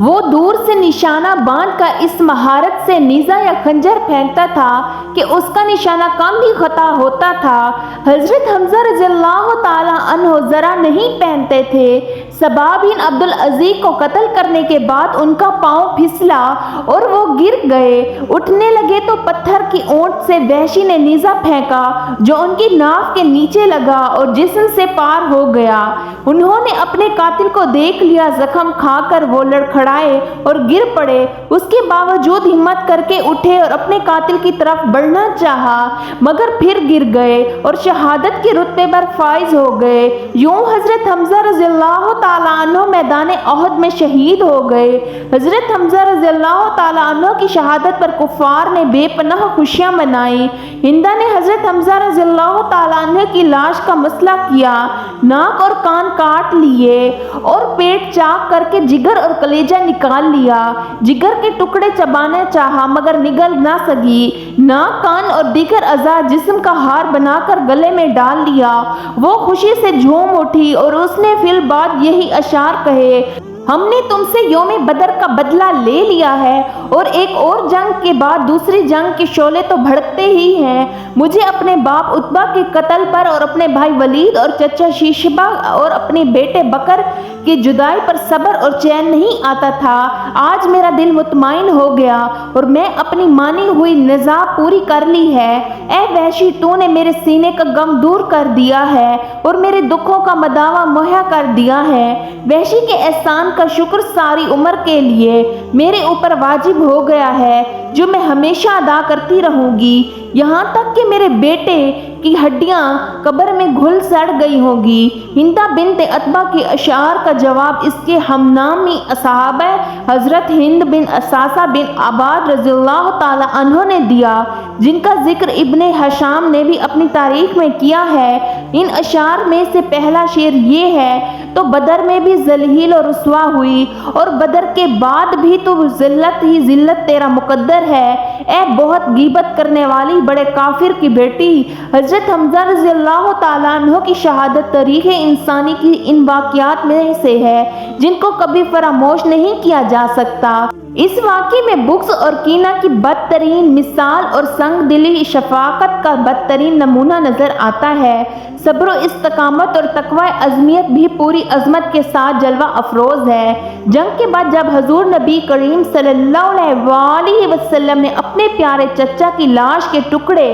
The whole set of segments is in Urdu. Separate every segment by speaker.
Speaker 1: وہ دور سے نشانہ باندھ کر اس مہارت سے نیزہ یا خنجر پھینکتا تھا کہ اس کا نشانہ کم بھی خطا ہوتا تھا۔ حضرت حمزہ رضی اللہ تعالیٰ عنہ ذرا نہیں پہنتے تھے۔ سبا بن عبد العزیز کو قتل کرنے کے بعد ان کا پاؤں پھسلا اور وہ گر گئے۔ اٹھنے لگے تو پتھر کی اونٹ سے وحشی نے نیزہ پھینکا جو ان کی ناف کے نیچے لگا اور جسم سے پار ہو گیا۔ انہوں نے اپنے قاتل کو دیکھ لیا، زخم کھا کر وہ لڑکھڑائے اور گر پڑے۔ اس کے باوجود ہمت کر کے اٹھے اور اپنے قاتل کی طرف بڑھنا چاہا مگر پھر گر گئے اور شہادت کے رتبے پر فائز ہو گئے۔ یوں حضرت حمزہ رضی اللہ تعالیٰ عنہ میدان احد میں شہید ہو گئے۔ حضرت حمزہ رضی اللہ تعالیٰ عنہ کی شہادت پر کفار نے بے پناہ خوشیاں منائیں۔ ہندا نے حضرت حمزہ رضی اللہ تعالیٰ عنہ کی لاش کا مسئلہ کیا، ناک اور کان کاٹ لیے اور پیٹ چاک کر کے جگر اور کلیجہ نکال لیا۔ جگر کے ٹکڑے چبانا چاہا مگر نگل نہ سکی۔ ناک، کان اور دیگر اعضاء جسم کا ہار بنا کر گلے میں ڈال لیا۔ وہ خوشی سے جھوم اٹھی اور اس نے فی البعد یہی اشعار کہے: ہم نے تم سے یوم بدر کا بدلہ لے لیا ہے اور ایک اور جنگ کے بعد دوسری جنگ کے شعلے تو بھڑکتے ہی ہیں۔ مجھے اپنے باپ عتبہ کے قتل پر اور اپنے بھائی ولید اور چچا شیشبہ اور اپنے بیٹے بکر کی جدائی پر صبر اور چین نہیں آتا تھا۔ آج میرا دل مطمئن ہو گیا اور میں اپنی مانی ہوئی نزاع پوری کر لی ہے۔ اے وحشی، تو نے میرے سینے کا غم دور کر دیا ہے اور میرے دکھوں کا مداوا مہیا کر دیا ہے۔ وحشی کے احسان کا شکر ساری عمر کے لیے میرے اوپر واجب ہو گیا ہے جو میں ہمیشہ ادا کرتی رہوں گی، یہاں تک کہ میرے بیٹے کی ہڈیاں قبر میں گھل سڑ گئی ہوں گی۔ ہندا بنت عتبہ کے اشعار کا جواب اس کے ہم نامی صحابہ حضرت ہند بن اساسہ بن عباد رضی اللہ تعالی عنہ نے دیا، جن کا ذکر ابن ہشام نے بھی اپنی تاریخ میں کیا ہے۔ ان اشعار میں سے پہلا شعر یہ ہے: تو بدر میں بھی ذلیل و رسوا ہوئی اور بدر کے بعد بھی تو ذلت ہی ذلت تیرا مقدر ہے۔ اے بہت غیبت کرنے والی بڑے کافر کی بیٹی! حضرت حمزہ رضی اللہ تعالیٰ عنہ کی شہادت تاریخ انسانی کی ان واقعات میں سے ہے جن کو کبھی فراموش نہیں کیا جا سکتا۔ اس واقعے میں بغض اور کینہ کی بدترین مثال اور سنگ دلی شفقت کا بدترین نمونہ نظر آتا ہے۔ صبر و استقامت اور تقوی عزمیت بھی پوری عظمت کے ساتھ جلوہ افروز ہے۔ جنگ کے بعد جب حضور نبی کریم صلی اللہ علیہ وسلم نے اپنے پیارے چچا کی لاش کے ٹکڑے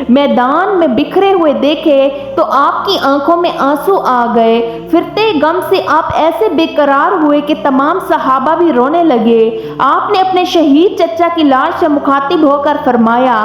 Speaker 1: میدان میں بکھرے ہوئے دیکھے تو آپ کی آنکھوں میں آنسو آ گئے۔ پھرتے غم سے آپ ایسے بے قرار ہوئے کہ تمام صحابہ بھی رونے لگے۔ آپ نے اپنے شہید چچا کی لاش سے مخاطب ہو کر فرمایا: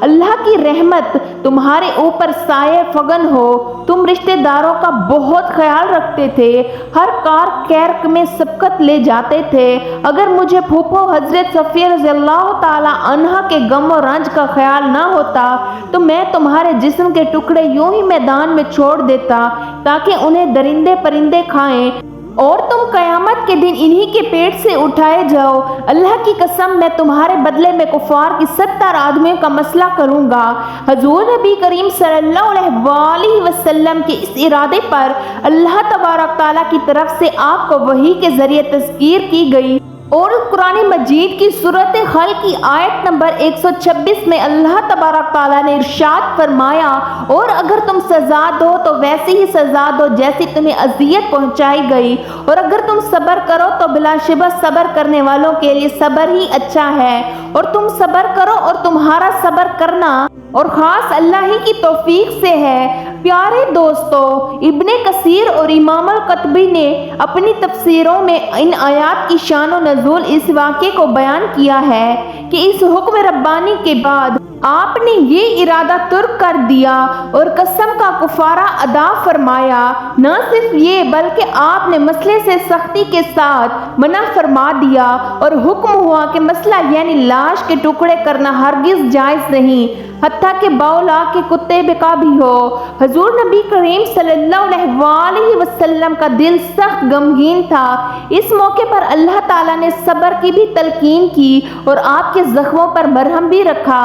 Speaker 1: اللہ کی رحمت تمہارے اوپر سایہ فگن ہو، تم رشتہ داروں کا بہت خیال رکھتے تھے، ہر کار کیرک میں سبقت لے جاتے تھے۔ اگر مجھے پھوپھو حضرت صفیہ رضی اللہ تعالی عنہا کے غم و رنج کا خیال نہ ہوتا تو میں تمہارے جسم کے ٹکڑے یوں ہی میدان میں چھوڑ دیتا تاکہ انہیں درندے پرندے کھائیں اور تم قیامت کے دن انہی کے پیٹ سے اٹھائے جاؤ۔ اللہ کی قسم، میں تمہارے بدلے میں کفار کی 70 آدمیوں کا مسئلہ کروں گا۔ حضور نبی کریم صلی اللہ علیہ وسلم کے اس ارادے پر اللہ تبارک تعالیٰ کی طرف سے آپ کو وحی کے ذریعے تذکیر کی گئی اور قرآن مجید کی سورۃ خلق کی آیت نمبر 126 میں اللہ تبارک تعالیٰ نے ارشاد فرمایا: اور اگر تم سزا دو تو ویسی ہی سزا دو جیسی تمہیں اذیت پہنچائی گئی، اور اگر تم صبر کرو تو بلا شبہ صبر کرنے والوں کے لیے صبر ہی اچھا ہے۔ اور تم صبر کرو اور تمہارا صبر کرنا اور خاص اللہ ہی کی توفیق سے ہے۔ پیارے دوستو، ابن کثیر اور امام القرطبی نے اپنی تفسیروں میں ان آیات کی شان و نزول اس واقعے کو بیان کیا ہے کہ اس حکم ربانی کے بعد آپ نے یہ ارادہ ترک کر دیا اور قسم کا کفارہ ادا فرمایا۔ نہ صرف یہ بلکہ آپ نے مسئلے سے سختی کے ساتھ منع فرما دیا اور حکم ہوا کہ مسئلہ یعنی لاش کے ٹکڑے کرنا ہرگز جائز نہیں۔ حتیٰ کہ بولا کے کتے بکا بھی ہو۔ حضور نبی کریم صلی اللہ علیہ وسلم کا دل سخت غمگین تھا۔ اس موقع پر اللہ تعالیٰ نے صبر کی بھی تلقین کی اور آپ کے زخموں پر مرہم بھی رکھا۔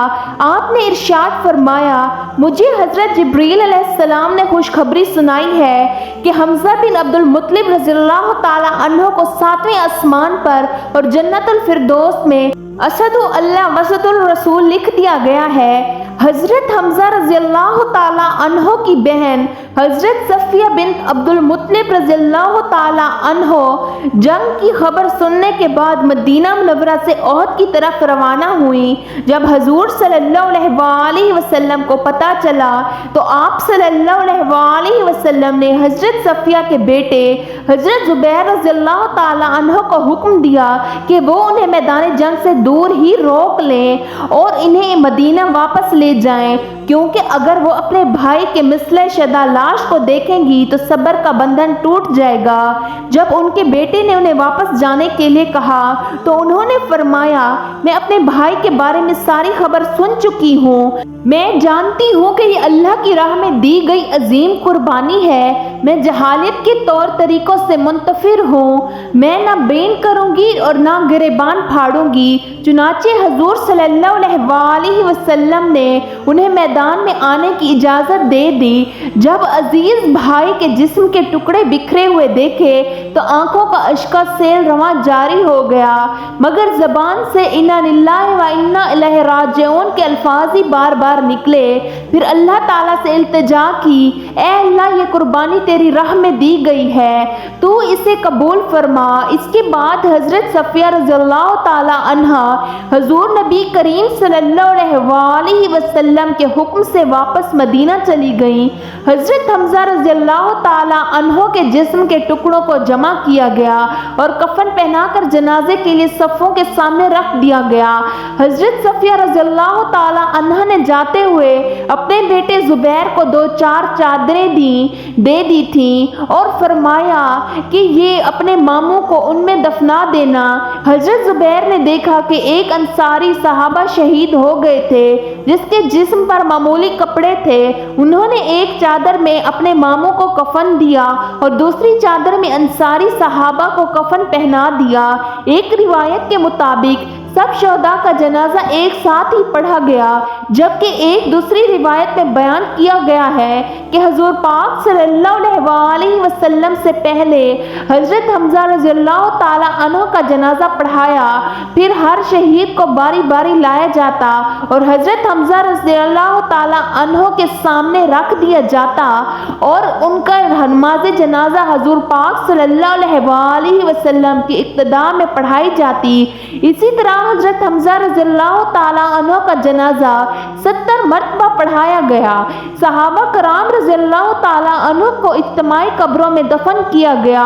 Speaker 1: آپ نے ارشاد فرمایا، مجھے حضرت جبریل علیہ السلام نے خوشخبری سنائی ہے کہ حمزہ بن عبد المطلب رضی اللہ تعالیٰ عنہ کو 7ویں آسمان پر اور جنت الفردوس میں اسد اللہ وسط الرسول لکھ دیا گیا ہے۔ حضرت حمزہ رضی اللہ تعالیٰ عنہ کی بہن حضرت صفیہ بنت عبد المطلب رضی اللہ تعالیٰ عنہ جنگ کی خبر سننے کے بعد مدینہ منورہ سے احد کی طرف روانہ ہوئی۔ جب حضور صلی اللہ علیہ وسلم کو پتہ چلا تو آپ صلی اللہ علیہ وسلم نے حضرت صفیہ کے بیٹے حضرت زبیر رضی اللہ تعالیٰ عنہ کو حکم دیا کہ وہ انہیں میدان جنگ سے دور ہی روک لیں اور انہیں مدینہ واپس لے جائیں، کیونکہ اگر وہ اپنے بھائی کے مسلح شدہ لاش کو دیکھیں گی تو صبر کا بندھن ٹوٹ جائے گا۔ جب ان کے بیٹے نے انہیں واپس جانے کے لیے کہا تو انہوں نے فرمایا، میں اپنے بھائی کے بارے میں ساری خبر سن چکی ہوں، میں جانتی ہوں کہ یہ اللہ کی راہ میں دی گئی عظیم قربانی ہے، میں جہالت کے طور طریقوں سے منتفر ہوں، میں نہ بین کروں گی اور نہ گریبان پھاڑوں گی۔ چنانچہ حضور صلی اللہ علیہ وسلم نے انہیں میدان میں آنے کی اجازت دے دی۔ جب عزیز بھائی کے جسم کے ٹکڑے بکھرے ہوئے دیکھے تو آنکھوں کا اشکا سیل رواں جاری ہو گیا، مگر زبان سے انا للہ و انا الیہ راجعون کے الفاظ ہی بار بار نکلے۔ پھر اللہ تعالیٰ سے التجا کی، اے اللہ، یہ قربانی تیری راہ میں دی گئی ہے، تو اسے قبول فرما۔ اس کے بعد حضرت صفیہ رضی اللہ تعالیٰ عنہا حضور نبی کریم صلی اللہ علیہ وسلم کے حکم سے واپس مدینہ چلی گئیں۔ حضرت حمزہ رضی اللہ تعالیٰ عنہ کے جسم کے ٹکڑوں کو جمع کیا گیا اور کفن پہنا کر جنازے کے لیے صفوں کے سامنے رکھ دیا گیا۔ حضرت صفیہ رضی اللہ تعالیٰ عنہ نے جاتے ہوئے اپنے بیٹے زبیر کو 2-4 چادریں دے دی تھیں اور فرمایا کہ یہ اپنے ماموں کو ان میں دفنا دینا۔ حضرت زبیر نے دیکھا کہ ایک انصاری صحابہ شہید ہو گئے تھے جس کے جسم پر معمولی کپڑے تھے۔ انہوں نے ایک چادر میں اپنے ماموں کو کفن دیا اور دوسری چادر میں انصاری صحابہ کو کفن پہنا دیا۔ ایک روایت کے مطابق سب شہداء کا جنازہ ایک ساتھ ہی پڑھا گیا، جبکہ ایک دوسری روایت میں بیان کیا گیا ہے کہ حضور پاک صلی اللہ علیہ وسلم سے پہلے حضرت حمزہ رضی اللہ تعالیٰ عنہ کا جنازہ پڑھایا، پھر ہر شہید کو باری باری لایا جاتا اور حضرت حمزہ رضی اللہ تعالیٰ عنہ کے سامنے رکھ دیا جاتا اور ان کا نماز جنازہ حضور پاک صلی اللہ علیہ وسلم کی اقتداء میں پڑھائی جاتی۔ اسی طرح حضرت حمزہ رضی اللہ تعالیٰ عنہ کا جنازہ 70 مرتبہ پڑھایا گیا۔ صحابہ کرام رضی اللہ تعالیٰ عنہ کو اجتماعی قبروں میں دفن کیا گیا،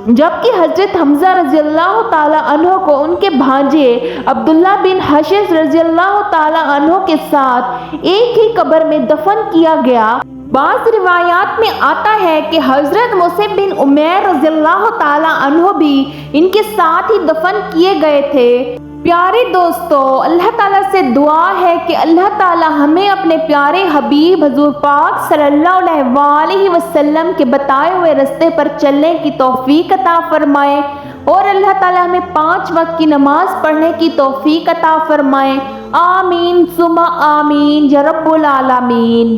Speaker 1: جبکہ حضرت حمزہ رضی اللہ تعالیٰ عنہ کو ان کے بھانجے عبداللہ بن حشش رضی اللہ تعالیٰ عنہ کے ساتھ ایک ہی قبر میں دفن کیا گیا۔ بعض روایات میں آتا ہے کہ حضرت مصعب بن عمیر رضی اللہ تعالیٰ عنہ بھی ان کے ساتھ ہی دفن کیے گئے تھے۔ پیارے دوستو، اللہ تعالیٰ سے دعا ہے کہ اللہ تعالیٰ ہمیں اپنے پیارے حبیب حضور پاک صلی اللہ علیہ وسلم کے بتائے ہوئے رستے پر چلنے کی توفیق عطا فرمائے اور اللہ تعالیٰ ہمیں 5 وقت کی نماز پڑھنے کی توفیق عطا فرمائے۔ آمین ثم آمین یا رب العالمین۔